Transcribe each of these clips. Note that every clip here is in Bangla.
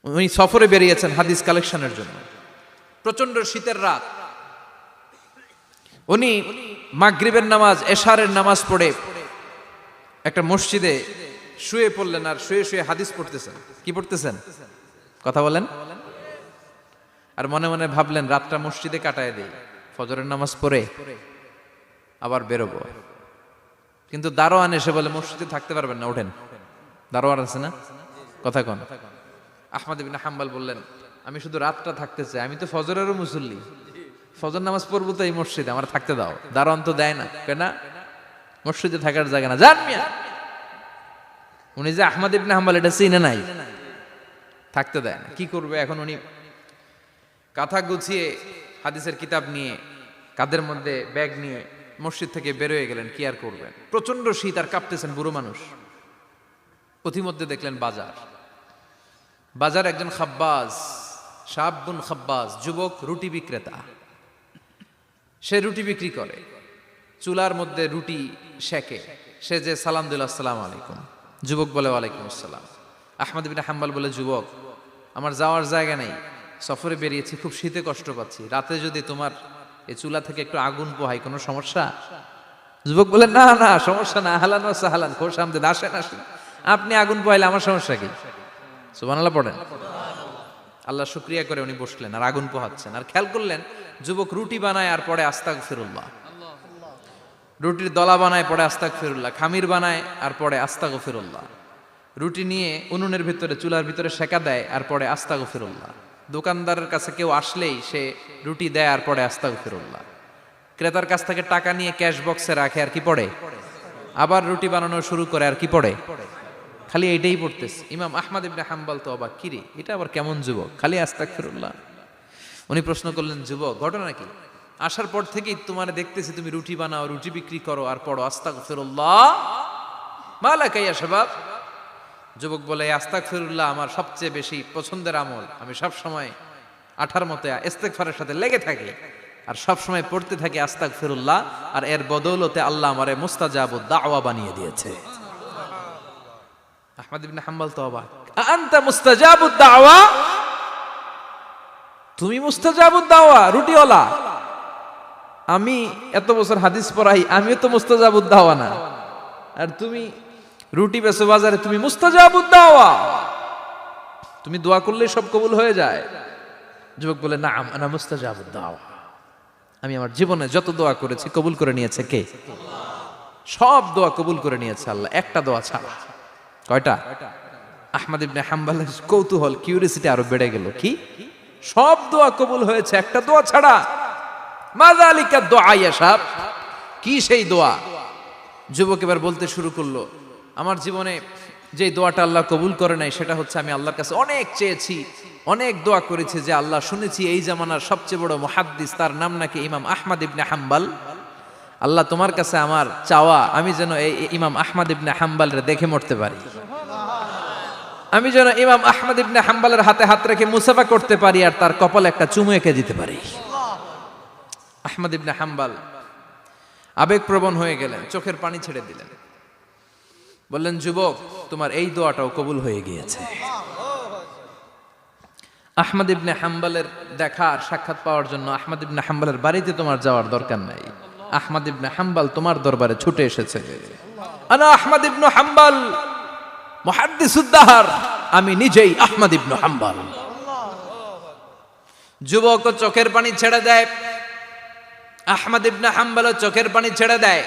উনি সফরে বেরিয়েছেন হাদিস কালেকশনের জন্য। প্রচন্ড শীতের রাত, উনি মাগরিবের নামাজ, এশারের নামাজ পড়ে একটা মসজিদে শুয়ে পড়লেন, আর শুয়ে শুয়ে হাদিস পড়তেছেন। কি পড়তেছেন? কথা বলেন। আর মনে মনে ভাবলেন রাতটা মসজিদে কাটায় দেই, ফজরের নামাজ পড়ে আবার বেরোবো। কিন্তু দারোয়ান এসে বলে মসজিদে থাকতে পারবেন না, ওঠেন। দারোয়ান আছে না, কথা কন। আহমদ ইবনে হাম্বল বললেন আমি শুধু রাতটা থাকতে চাই, আমি তো ফজরেরও মুসল্লি, ফজর নামাজ পড়বো তো এই মসজিদে, আমার থাকতে দাও। দারোয়ান তো দেয় না, কেন? মসজিদে থাকার জায়গা না, যান মিয়া। উনি যে আহমদ ইবনে হাম্বল এটা চিনে নাই, থাকতে দেয় না। কি করবে এখন? উনি কাঁথা গুছিয়ে হাদিসের কিতাব নিয়ে কাঁধের মধ্যে ব্যাগ নিয়ে মসজিদ থেকে বেরোয় গেলেন। কি আর করবেন, প্রচন্ড শীত, আর কাঁপতেছেন, বুড়ো মানুষ। পথিমধ্যে দেখলেন বাজার, বাজার একজন খাব্বাজ, শাবুন খাব্বাজ, যুবক রুটি বিক্রেতা। সে রুটি বিক্রি করে, চুলার মধ্যে রুটি সেকে। সে যে সালাম দিল আসসালামু আলাইকুম, যুবক বলে ওয়ালাইকুম আসসালাম। আহমদ ইবনে হাম্বল বলে যুবক আমার যাওয়ার জায়গা নেই, সফরে বেরিয়েছি, খুব শীতে কষ্ট পাচ্ছি, রাতে যদি তোমার এই চুলা থেকে একটু আগুন পোহাই কোনো সমস্যা? যুবক বলে না না সমস্যা না, আহলান ওয়া সাহলান, খোশ আমদেদ, আসেন আসেন, আপনি আগুন পোহাইলে আমার সমস্যা কি? সুবহানাল্লাহ পড়েন। আল্লাহ শুকরিয়া করে উনি বসলেন আর আগুন পোহাচ্ছেন। আর খেয়াল করলেন যুবক রুটি বানায় আর পরে আস্তাগফিরুল্লাহ, রুটির দলা বানায় পরে আস্তাগফিরুল্লাহ, খামির বানায় আর পরে আস্তাগফিরুল্লাহ, রুটি নিয়ে উনুনের ভিতরে চুলার ভিতরে সেকা দেয় আর পরে আস্তাগফিরুল্লাহ। দোকানদারের কাছে কেউ আসলেই সে রুটি দেয় আর পরে আস্তাগফিরুল্লাহ। ক্রেতার কাছ থেকে টাকা নিয়ে ক্যাশ বক্সে রাখে আর কি পড়ে? আবার রুটি বানানো শুরু করে আর কি পড়ে? খালি এইটাই পড়তেছে। ইমাম আহমদ ইবনে হাম্বল তো অবাক, কিরে এটা আবার কেমন যুবক, খালি আস্তাগফিরুল্লাহ। উনি প্রশ্ন করলেন যুবক ঘটনা কি? আসার পর থেকেই তোমার দেখতেছি তুমি রুটি বানাও, রুটি বিক্রি করো আর পড়ো আস্তাগফিরুল্লাহ, মালাকা ইয়া শাবাব। যুবক বলে আস্তাগফিরুল্লাহ আমার সবচেয়ে বেশি পছন্দের আমল, আমি সব সময় আঠার মতো ইস্তেগফারের সাথে লেগে থাকি আর সব সময় পড়তে থাকি আস্তাগফিরুল্লাহ, আর এর বদৌলতে আল্লাহ আমারে মুস্তাজাবুদ দাওয়া বানিয়ে দিয়েছে। আহমদ ইবনে হাম্বল তো অবাক, আনতা মুস্তাজাবুদ দাওয়া, তুমি মুস্তাজাবুদ দাওয়া, রুটিওয়ালা। আমি এত বছর হাদিস পড়াই, আমিও তো মুস্তাজাবুদ দাওয়া না, আর তুমি রুটি বেচো বাজারে, তুমি মুস্তাজাবুদ দাওয়া, তুমি দোয়া করলে সব কবুল হয়ে যায়। যুবক বলে না আনা মুস্তাজাবুদ দাওয়া, আমি আমার জীবনে যত দোয়া করেছি কবুল করে নিয়েছে কে? সব দোয়া কবুল করে নিয়েছে আল্লাহ, একটা দোয়া ছাড়া। কয়টা? আহমদ ইবনে হাম্বলের কৌতূহল, কিউরিসিটি আরো বেড়ে গেল। কি? সব দোয়া কবুল হয়েছে একটা দোয়া ছাড়া। মাযালিকা দুআ ইয়া শাব, কি সেই দোয়া? যুবক এবার বলতে শুরু করলো আমার জীবনে যে দোয়াটা আল্লাহ কবুল করে নাই সেটা হচ্ছে আমি আল্লাহর কাছে অনেক চেয়েছি, অনেক দোয়া করেছি যে আল্লাহ, শুনেছি এই জামানার সবচেয়ে বড় মুহাদ্দিস, তার নাম নাকি ইমাম আহমদ ইবনে হাম্বল। আল্লাহ তোমার কাছে আমার চাওয়া আমি যেন এই ইমাম আহমদ ইবনে হাম্বলরে দেখে মরতে পারি, আমি যেন ইমাম আহমদ ইবনে হাম্বলের হাতে হাত রেখে মুসাফা করতে পারি আর তার কপালে একটা চুমু এঁকে দিতে পারি। আহমদ ইবনে হাম্বল আবেগপ্রবণ হয়ে গেলেন, চোখের পানি ছেড়ে দিলেন, বললেন যুবক তোমার এই দোয়াটাও কবুল হয়ে গিয়েছে। আহমদ ইবনে হাম্বলের দেখা আর সাক্ষাৎ পাওয়ার জন্য আহমদ ইবনে হাম্বলের বাড়িতে তোমার যাওয়ার দরকার নাই, আহমদ ইবনে হাম্বল তোমার দরবারে ছুটে এসেছে। আনা আহমদ ইবনে হাম্বল মুহাদ্দিসুদ দাহর, আমি নিজেই আহমদ ইবনে হাম্বল। যুবক চোখের পানি ছেড়ে দেয়, আহমদ ইবনে হাম্বল চোখের পানি ছেড়ে দেয়।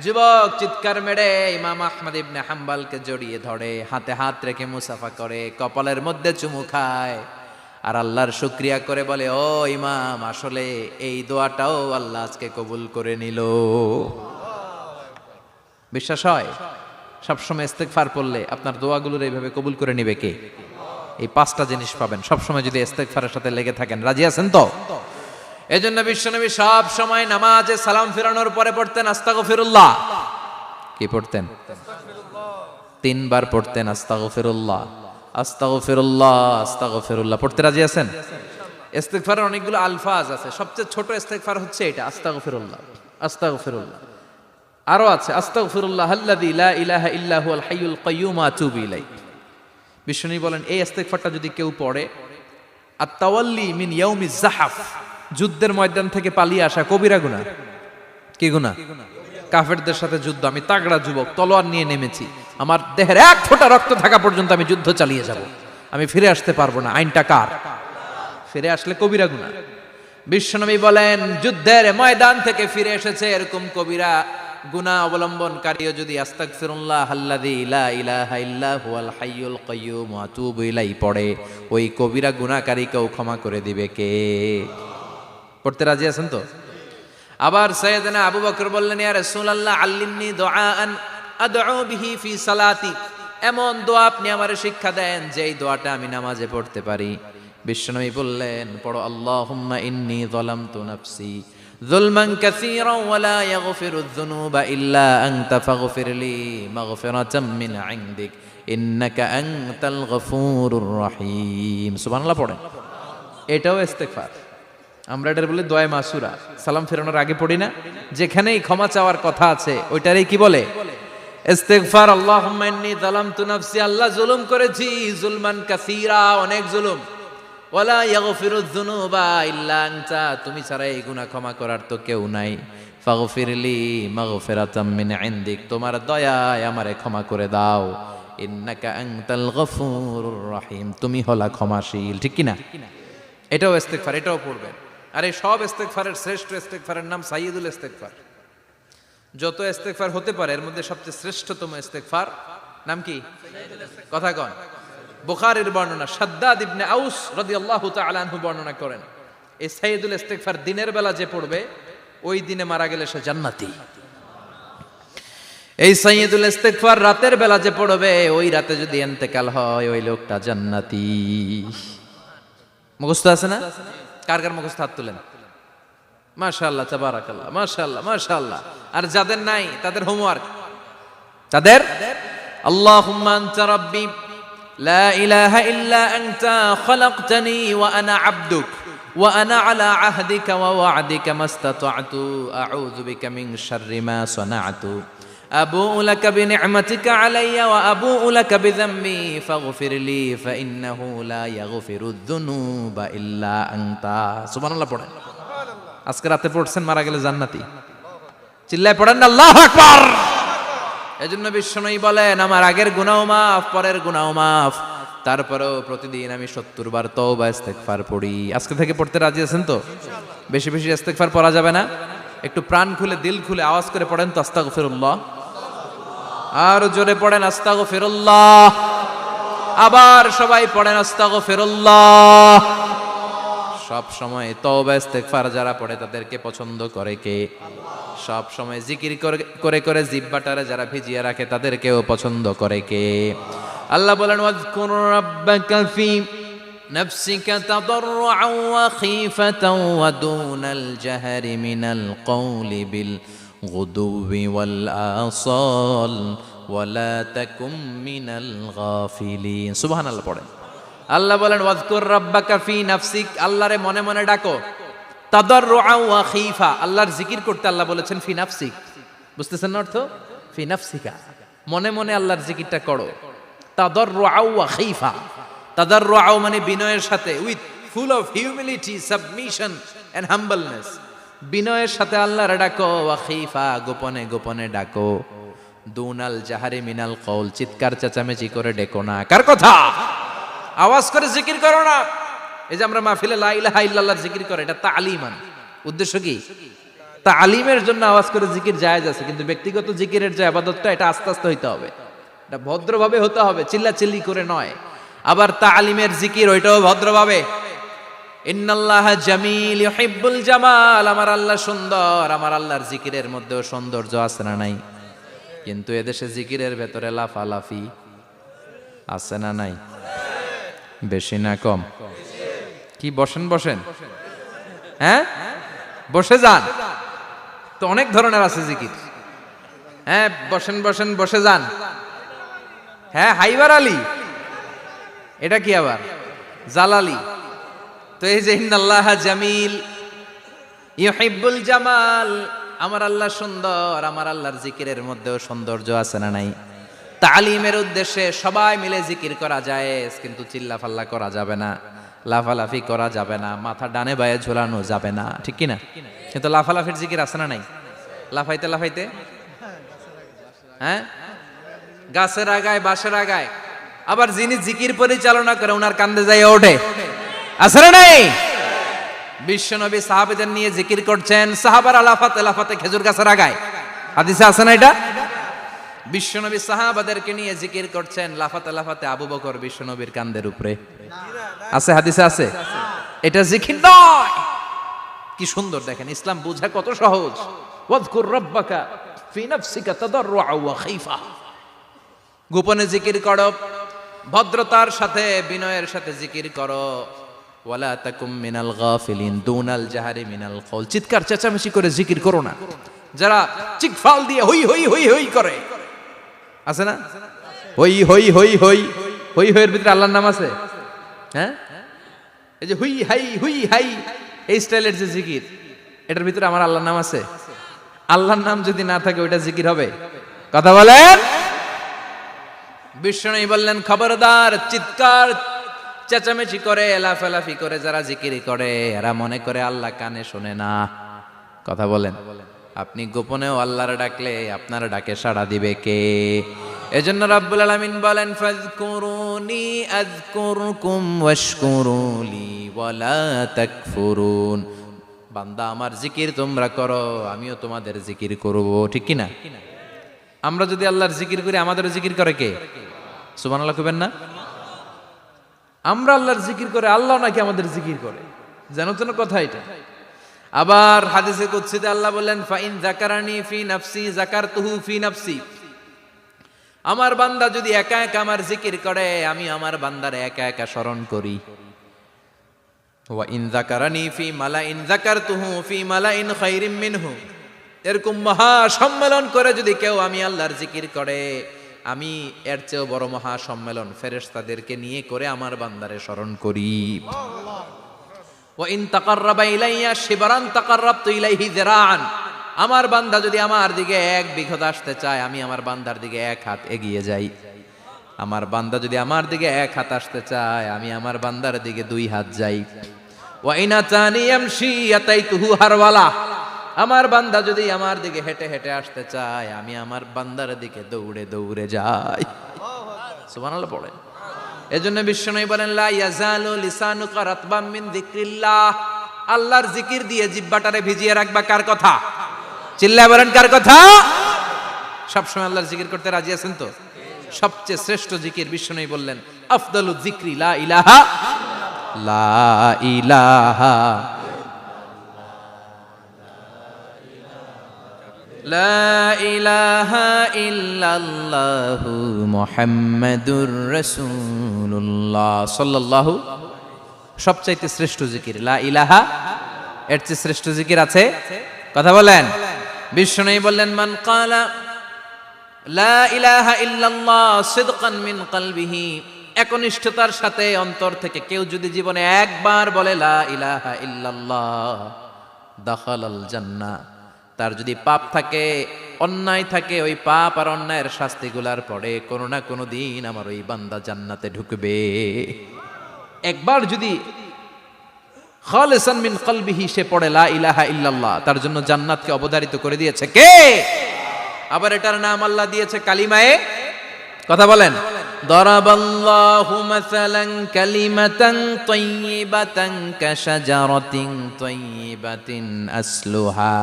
যুবক চিৎকার মেরে ইমাম আহমদ ইবনে হাম্বলকে জড়িয়ে ধরে, হাতে হাত রেখে মুসাফা করে, কপালের মধ্যে চুমু খায় আর আল্লাহর শুকরিয়া করে বলে ও ইমাম, আসলে এই দোয়াটাও আল্লাহ আজকে কবুল করে নিল। বিশ্বাস হয়? সবসময় ইস্তেগফার পড়লে আপনার দোয়াগুলোর এইভাবে কবুল করে নিবে কে? এই পাঁচটা জিনিস পাবেন সবসময় যদি ইস্তেগফারের সাথে লেগে থাকেন। রাজি আছেন তো? এজন্য বিশ্বনবী সব সময় নামাজে সালাম ফিরানোর পরে পড়তেন আস্তাগফিরুল্লাহ। কি পড়তেন? তিনবার পড়তেন আস্তাগফিরুল্লাহ, আস্তাগফিরুল্লাহ, আস্তাগফিরুল্লাহ। পড়তে রাজি আছেন? ইস্তেগফারের অনেকগুলো আলফাজ আছে, সবচেয়ে ছোট ইস্তেগফার হচ্ছে এটা, আস্তাগফিরুল্লাহ, আস্তাগফিরুল্লাহ। আরো আছে আস্তাগফিরুল্লাহ আল্লাযী লা ইলাহা ইল্লা হুয়াল হাইয়ুল কাইয়্যুম আতুবু ইলাইহি। বিশ্বনবী বলেন এই ইস্তেগফারটা যদি কেউ পড়ে, আত-তাওয়াল্লি মিন ইয়াউমিজ জাহাফ, যুদ্ধের ময়দান থেকে পালিয়ে আসা কবিরা গুনাহ। কি গুনাহ? কাফেরদের সাথে যুদ্ধ, আমি তাগড়া যুবক, তলোয়ার নিয়ে নেমেছি, আমার দেহের এক ফোঁটা রক্ত থাকা পর্যন্ত আমি যুদ্ধ চালিয়ে যাব, আমি ফিরে আসতে পারবো না, আইনটা কার? ফিরে আসলে কবিরা গুনাহ। বিশ্বনবী বলেন যুদ্ধের ময়দান থেকে ফিরে এসেছে এরকম কবিরা গুনাহ অবলম্বনকারীও যদি আস্তাগফিরুল্লাহ আল্লাযী লা ইলাহা ইল্লা হুয়াল হাইয়ুল কাইয়্যুম ওয়া আতুবু ইলাইহি পড়ে, ওই কবিরা গুনাহকারীকেও ক্ষমা করে দিবে কে? পড়তে রাজি আছেন তো? আবার সাইয়েদনা আবু বকর বললেন, ইয়া রাসূলুল্লাহ আল্লিমনি দুআআন আদউ বিহি ফি সালাতি, এমন দোয়া আপনি আমারে শিক্ষা দেন যেই দোয়াটা আমি নামাজে পড়তে পারি। বিশ্বনবী বললেন, পড়ো আল্লাহুম্মা ইন্নী যালামতু নাফসি যুলমান কাসীরান ওয়া লা ইয়াগফিরুয যুনুবা ইল্লা আনতা ফাগফিরলি মাগফিরাতাম মিন ইনদিক ইন্নাকা আনতাল গফুরুর রহিম। সুবহানাল্লাহ পড়েন। এটাও ইস্তেগফার। আমরা এটার বলে দোয়া মাসুরা, সালাম ফেরানোর আগে পড়ি না? যেখানেই ক্ষমা চাওয়ার কথা আছে ওইটারই কি বলে? ইস্তেগফার। আল্লাহুম্মা ইন্নী যালামতু নাফসি, আল্লাহ জুলুম করেছি, যুলমান কাসীরা, অনেক জুলুম, ওয়ালা ইয়াগফিরুয যুনুবা ইল্লা আনতা, তুমি ছাড়া এই গুনাহ ক্ষমা করার তো কেউ নাই। ফাগফিরলি মাগফিরাতাম মিন ইনদিক, তোমার দয়ায় আমারে ক্ষমা করে দাও। ইন্নাকা আনতাল গফুরুর রহিম, তুমি হলা ক্ষমাশীল। ঠিক কি না? এটাও ইস্তেগফার, এটাও পড়বেন। আর এই সব ইস্তেগফারের শ্রেষ্ঠ ইস্তেগফারের নাম সাইয়্যিদুল ইস্তেগফার। যত ইস্তেগফার হতে পারে এর মধ্যে সবচেয়ে শ্রেষ্ঠতম ইস্তেগফার নাম কি? কথা কন। বুখারীর বর্ণনা, শাদ্দাদ ইবনে আউস রাদিয়াল্লাহু তাআলা আনহু বর্ণনা করেন, এই সাইয়্যিদুল ইস্তেগফার দিনের বেলা যে পড়বে ওই দিনে মারা গেলে সে জান্নাতি। এই সাইয়্যিদুল ইস্তেগফার রাতের বেলা যে পড়বে ওই রাতে যদি ইন্তেকাল হয় ওই লোকটা জান্নাতি। মুখস্থ আছে না? কার কার মুখস্থ হাত তুলেন। মাশাআল্লাহ, তাবারাকাল্লাহ, মাশাআল্লাহ, মাশাআল্লাহ। আর যাদের নাই তাদের হোমওয়ার্ক, তাদের আল্লাহুম্মা আনতা রাব্বি লা ইলাহা ইল্লা আনতা খালাকতানি ওয়া আনা আবদুক ওয়া আনা আলা আহদিকা ওয়া ওয়া'দিকা মাস্তাতা'তু আউযু বিকা মিন শাররি মা সানা'তু আবুউ লাকা বিনি'মাতিকা আলাইয়া ওয়া আবুউ লাকা বিযামবি ফাগফিরলি ফাইন্নাহু লা ইয়াগফিরুয যুনুবা ইল্লা আনতা। সুবহানাল্লাহ পড়েন। আজকে রাতে পড়ছেন, মারা গেলে জান্নাতি। চিল্লায় পড়েন না আল্লাহু আকবার। এজন্য বিশ্বনবী বলেন আমার আগের গুনাহও মাফ, পরের গুনাহও মাফ, তারপরেও প্রতিদিন আমি 70 বার তওবা ইস্তেগফার পড়ি। আজকে থেকে পড়তে রাজি আছেন তো? বেশি বেশি ইস্তেগফার পড়া যাবে না? একটু প্রাণ খুলে দিল খুলে আওয়াজ করে পড়েন তো আস্তাগফিরুল্লাহ। আর জোরে পড়েন আস্তাগফিরুল্লাহ। আবার সবাই পড়েন আস্তাগফিরুল্লাহ। সব সময় তওবা ইস্তেগফার যারা পড়ে তাদেরকে পছন্দ করে কে? সব সময় জিকির করে করে জিহ্বাটারে যারা ভিজিয়ে রাখে তাদেরকেও পছন্দ করে কে? আল্লাহ বলেন ওয়াজকুর রাব্বাকা ফি নাফসিকা তাদাররুআন ওয়া খীফাতান ওয়া দুনাল জাহরি মিনাল কওলি বিল গুদুবি ওয়াল আসাল ওয়া লা তাকুম মিনাল গাফিলিন। সুবহানাল্লাহ পড়েন। আল্লাহ বলেন ওয়াজকুর রাব্বাকা ফি নাফসিক, আল্লাহরে মনে মনে ডাকো। তাদাররুআন ওয়া খীফা, আল্লাহর জিকির করতে আল্লাহ বলেছেন ফি নাফসিক। বুঝতেছেন না অর্থ? ফি নাফসিকা, মনে মনে আল্লাহর জিকিরটা করো। তাদাররুআন ওয়া খীফা, তাদাররুআন মানে বিনয়ের সাথে, with full of humility, submission and humbleness, বিনয়ের সাথে আল্লাহরে ডাকো। ওয়া খীফা, গোপনে গোপনে ডাকো। দুনাল জাহারি মিনাল কওল, চিৎকার চেঁচামেচি করে ডেকো না। কার কথা? আওয়াজ করে জিকির করো না। এই যে আমরা মাহফিলে লা ইলাহা ইল্লাল্লাহর জিকির করে, এটা তালিমান। উদ্দেশ্য কি? তালিমের জন্য আওয়াজ করে জিকির জায়েজ আছে, কিন্তু ব্যক্তিগত জিকিরের যে ইবাদতটা এটা আস্তে আস্তে হইতে হবে, এটা ভদ্রভাবে হতে হবে, চিল্লাচিল্লি করে নয়। আবার তালিমের জিকির ওইটাও ভদ্রভাবে। ইন্নাল্লাহা জামিল ইউহিব্বুল জামাল, আমার আল্লাহ সুন্দর, আমার আল্লাহর জিকিরের মধ্যেও সৌন্দর্য আছে না নাই? কিন্তু এদেশে জিকিরের ভেতরে লাফালাফি আছে না নাই? বেশি না কম? কি বসেন বসেন, হ্যাঁ বসে যান তো, অনেক ধরনের আছে জিকির। হ্যাঁ বসেন বসেন, বসে যান। হ্যাঁ হাইবার আলী, এটা কি আবার জালালি? তো এই যে ইন্নাল্লাহা জামিল ইউহিব্বুল জামাল, আমার আল্লাহ সুন্দর, আমার আল্লাহর জিকিরের মধ্যেও সৌন্দর্য আছে না নাই? তালিমের উদ্দেশ্যে সবাই মিলে জিকির করা যায়, কিন্তু চিল্লাফাল্লা করা যাবে না, লাফালাফি করা যাবে না, মাথা ডানে বায়ে ঝোলানো যাবে না, ঠিক কি না? কিন্তু লাফালাফির জিকির আছে না নাই? লাফাইতে লাফাইতে, হ্যাঁ, গাছের আগায় বাঁশের আগায়, আবার যিনি জিকির পরিচালনা করে ওনার কান্দে যাই ওঠে, আছে না নাই? বিশ্বনবী সাহাবাদের নিয়ে জিকির করছেন, সাহাবারা লাফাতে লাফাতে খেজুর গাছের আগায়, হাদিসে আছে না এটা? বিশ্বনবী সাহাবাদেরকে নিয়ে জিকির করছেন, লাফাতে লাফাতে আবু বকর বিশ্বনবীর কান্দের উপরে, আছে হাদিসে আছে। এটা জিকির নয়। কি সুন্দর দেখেন, ইসলাম বুঝা কত সহজ। ওয়াজকুর রাব্বাকা ফি নাফসিকা তাদাররুআ ওয়া খাইফা, গোপনে জিকির করো, ভদ্রতার সাথে বিনয়ের সাথে জিকির করো। ওয়ালা তাকুম মিনাল গাফিলিন দুনাল জাহারি মিনাল কওল, চিৎকার চেঁচামেচি করে জিকির করো না। যারা চিকফাল দিয়ে হই হই হই হই করে, আছে না? হই হই হই হই হই হইয়ের ভিতরে আল্লাহর নাম আছে, হ্যাঁ? এই যে হুই হাই হুই হাই এই স্টাইলের যে জিকির, এটার ভিতরে আমার আল্লাহর নাম আছে? আল্লাহর নাম যদি না থাকে ওইটা জিকির হবে? কথা বলেন। বিষ্ণু বললেন, খবরদার, চিৎকার চেঁচামেচি করে লাফালাফি করে যারা জিকির করে এরা মনে করে আল্লাহ কানে শোনে না। কথা বলেন। আপনি গোপনেও আল্লাহর ডাকলে আপনার ডাকে সাড়া দিবে কে? এজন্য রাব্বুল আলামিন বলেন, ফাযকুরুনি আযকুরকুম ওয়াশকুরুলি ওয়ালা তাকফুরুন। বান্দা আমার জিকির তোমরা করো, আমিও তোমাদের জিকির করব, ঠিক কি না? আমরা যদি আল্লাহর জিকির করি আমাদেরও জিকির করে কে? সুবহানাল্লাহ কইবেন না? আমরা আল্লাহর জিকির করে, আল্লাহ নাকি আমাদের জিকির করে, জানো তো না কথা এটা? আবার হাদিসে কুদসিতে আল্লাহ বললেন, ফাইন যাকারানি ফি নাফসি যাকারতুহু ফি নাফসি। আমার বান্দা যদি একা একা আমার জিকির করে, আমি আমার বান্দারে একা একা স্মরণ করি। ওয়া ইন যাকারানি ফি মালাইন যাকারতুহু ফি মালাইন খায়রিম মিনহু। এরকম মহা সম্মেলন করে যদি কেউ আমি আল্লাহর জিকির করে, আমি এর চেয়েও বড় মহা সম্মেলন ফেরেশতাদেরকে নিয়ে করে আমার বান্দারে স্মরণ করি। ওয়া ইন তাকাররাবা ইলাইয়া শিবরান তাকাররাবতু ইলাইহি যিরাআন। আমার বান্দা যদি আমার দিকে এক বিঘত আসতে চায়, আমি আমার বান্দার দিকে এক হাত এগিয়ে যাই। আমার বান্দা যদি আমার দিকে এক হাত আসতে চায়, আমি আমার বান্দার দিকে দুই হাত যাই। ওয়া ইন আতানি ইয়ামশি আতাইতুহু হারওয়ালা। আমার বান্দা যদি আমার দিকে হেঁটে হেঁটে আসতে চায়, আমি আমার বান্দার দিকে দৌড়ে দৌড়ে যাই। সুবহানাল্লাহ পড়েন। এজন্য বিশ্বনবী বলেন, লা ইয়াজালু লিসানুকা রাতবাম মিন যিকরিল্লাহ। আল্লাহর জিকির দিয়ে জিহ্বাটারে ভিজিয়ে রাখবা। কার কথা? চিল্লায় বলেন, কার কথা? সবসময় আল্লাহর জিকির করতে রাজি আছেন তো? সবচেয়ে শ্রেষ্ঠ জিকির বিশ্বনবী বললেন, আফদালুয যিকরি লা ইলাহা লা ইলাহা লা ইলাহা ইল্লাল্লাহু মুহাম্মাদুর রাসূলুল্লাহ সাল্লাল্লাহু। সবচাইতে শ্রেষ্ঠ জিকির লা ইলাহা, এর চেয়ে শ্রেষ্ঠ জিকির আছে? কথা বলেন। বিশ্বনবী বললেন, মান ক্বালা লা ইলাহা ইল্লাল্লাহ সিদকান মিন কলবিহি, একনিষ্ঠতার সাথে অন্তর থেকে কেউ যদি জীবনে একবার বলে লা ইলাহা ইল্লাল্লাহ, দাখালাল জান্নাহ। তার যদি পাপ থাকে, অন্যায় থাকে, ওই পাপ আর অন্যায়ের শাস্তিগুলার পরে কোনো না কোনো দিন আমার ওই বান্দা জান্নাতে ঢুকবে। একবার যদি খালিসান মিন কলবিহি সে পড়ে লা ইলাহা ইল্লাল্লাহ, তার জন্য জান্নাতকে অবধারিত করে দিয়েছে কে? আবার এটার নাম আল্লাহ দিয়েছে কালিমায়ে। কথা বলেন। দরাবাল্লাহু মাসালান কালিমাতান তাইয়িবাতান কাশাজারাতিন তাইয়িবাতিন আসলুহা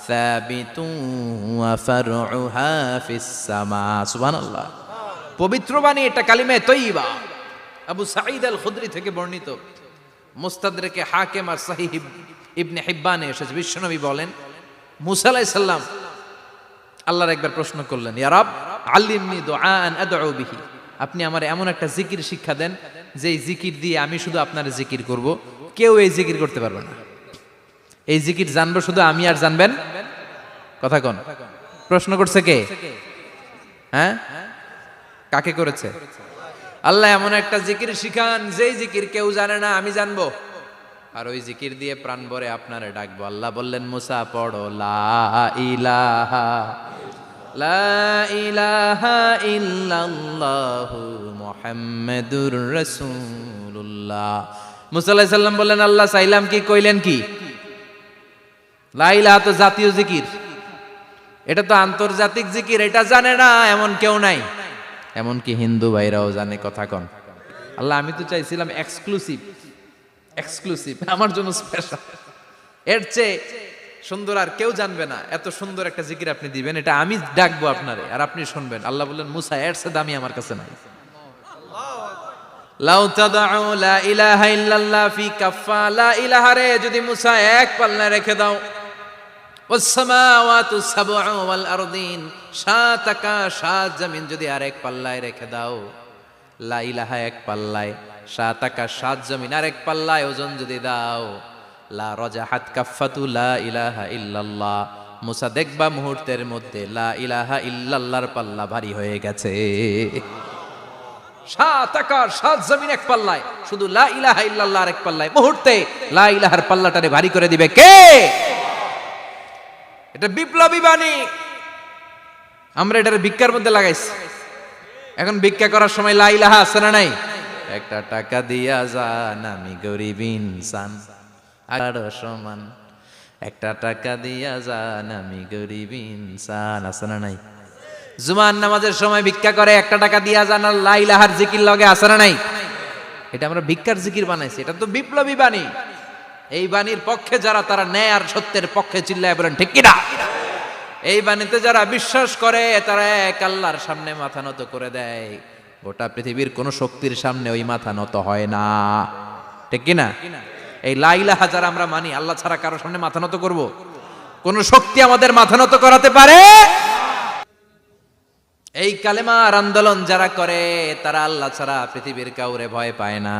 সাবিতুন ওয়া ফারউহা ফিস সামা। সুবহানাল্লাহ। পবিত্র বাণী এটা কালিমায়ে তাইয়িবা। আবু সাঈদ আল খুদরি থেকে বর্ণিত, মুস্তাদরেকে হাকিম আর সহিহ ইবনে হিব্বানে এসেছে। বিশ্বনবী বলেন, মুসা আলাইহিস সালাম আল্লাহর একবার প্রশ্ন করলেন, ইয়া রাব আল্লিমনি দুআআন আদউ বিহি। আপনি আমার এমন একটা জিকির শিক্ষা দেন যে জিকির দিয়ে আমি শুধু আপনার জিকির করব, কেউ এই জিকির করতে পারবে না। এই জিকির জানবো শুধু আমি, আর জানবেন। কথা কোন? প্রশ্ন করছে কে? হ্যাঁ, কাকে করেছে? আল্লাহ এমন একটা জিকির শিখান যেই জিকির কেউ জানে না, আমি জানবো, আর ওই জিকির দিয়ে প্রাণ ভরে আপনারে ডাকবো। আল্লাহ বললেন, মুসা পড়ো লা ইলাহা লা ইলাহা ইল্লাল্লাহু মুহাম্মাদুর রাসূলুল্লাহ। মুসা আলাইহিস সালাম বললেন, আল্লাহ চাইলাম কি, কইলেন কি? লা ইলাহা তো জাতীয় জিকির, এটা তো আন্তর্জাতিক জিকির, এটা জানে না এমন কেউ নাই। এমনকি হিন্দু ভাইরাও জানে। কথা কন। আল্লাহ আমি তো চাইছিলাম এক্সক্লুসিভ, আমার জন্য স্পেশাল, এর চেয়ে সুন্দর আর কেউ জানবে না। এত সুন্দর একটা জিকির আপনি দিবেন, এটা আমি ডাকবো আপনারে আর আপনি শুনবেন। আল্লাহ বললেন, মুসা এর চেয়ে দামি আমার কাছে নাই। লাউ তাদউ লা ইলাহা ইল্লাল্লাহ ফি কাফা, লা ইলাহা রে যদি মুসা এক পাল্লায় রেখে দাও, ওয়াস সামাওয়াতু সাবউ ওয়াল আরদিন, সাত আকাশ সাত জমিন যদি আরেক পাল্লায় রেখে দাও, লা ইলাহা এক পাল্লায়, সাত আকাশ সাত জমিন আরেক পাল্লায় ওজন যদি দাও, লা রাজাহাত কাফাতু লা ইলাহা ইল্লাল্লাহ, মুসা দেখবা মুহূর্তের মধ্যে লা ইলাহা ইল্লাল্লাহর পাল্লা ভারী হয়ে গেছে। সাত আকাশ সাত জমিন এক পাল্লায়, শুধু লা ইলাহা ইল্লাল্লাহ আরেক পাল্লায়, মুহূর্তে লা ইলাহার পাল্লাটারে ভারী করে দিবে কে? এটা বিপ্লবী বাণী। আমরা এটার ভিক্ষার মধ্যে লাগাইছি। এখন ভিক্ষা করার সময় লা ইলাহা আছে না নাই? একটা টাকা দিয়া যান, আমি গরিব ইনসান আর সমান, একটা টাকা দিয়া যান, আমি গরিব ইনসান, আছে না নাই? জুমার নামাজের সময় ভিক্ষা করে, একটা টাকা দিয়া যান, আর লা ইলাহার জিকির লগে, আছে না নাই? এটা আমরা ভিক্ষার জিকির বানাইছি। এটা তো বিপ্লবী বাণী। এই বাণীর পক্ষে যারা, তারা ন্যায় আর সত্যের পক্ষে চিল্লায় বলেন ঠিক কিনা? এই বাণীতে যারা বিশ্বাস করে, তারা এক আল্লাহর সামনে মাথা নত করে দেয়। গোটা পৃথিবীর কোন শক্তির সামনে ওই মাথা নত হয় না। ঠিক কিনা? এই লা ইলাহা যারা আমরা মানি, আল্লাহ ছাড়া কারো সামনে মাথা নত করব? কোন শক্তি আমাদের মাথা নত করাতে পারে? এই কালেমার আন্দোলন যারা করে, তারা আল্লাহ ছাড়া পৃথিবীর কাউরে ভয় পায় না।